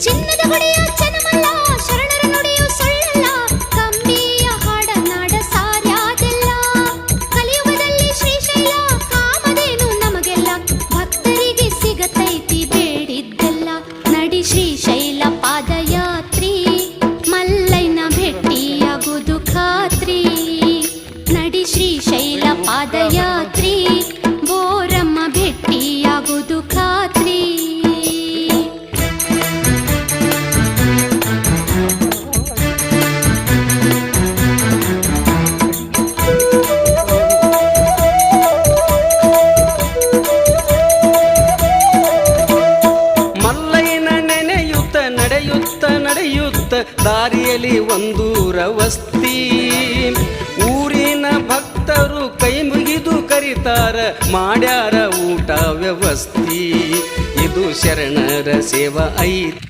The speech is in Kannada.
ಚಿನ್ನದ ಗುಡಿಯ ಚನ್ನಮಲ್ಲ ಶರಣರ ನುಡಿಯು ಸುಳ್ಳಲ್ಲ ಕಂಬಿಯ ಹಾಡನಾಡ ಸಾರ್ಯಾದೆಲ್ಲ ಕಲಿಯುಗದಲ್ಲಿ ಶ್ರೀಶೈಲ ಕಾಮಧೇನು ನಮಗೆಲ್ಲ ಭಕ್ತರಿಗೆ ಸಿಗತೈತಿ ಬೇಡಿದ್ದೆಲ್ಲ ನಡಿ ಶ್ರೀಶೈಲ ಪಾದಯಾತ್ರಿ ಮಲ್ಲಯ್ಯನ ಭೇಟಿಯಾಗುವುದು ಖಾತ್ರಿ ನಡಿ ಶ್ರೀಶೈಲ ಪಾದಯಾತ್ರಿ ಬೋರಮ್ಮ ಭೇಟಿಯಾಗುವುದು ಖಾತ್ರಿ ನಡೆಯುತ್ತ ದಾರಿಯಲ್ಲಿ ಒಂದೂರ ವಸ್ತಿ ಊರಿನ ಭಕ್ತರು ಕೈ ಮುಗಿದು ಕರಿತಾರ ಮಾಡ್ಯಾರ ಊಟ ವ್ಯವಸ್ಥೆ ಇದು ಶರಣರ ಸೇವಾ ಐತಿ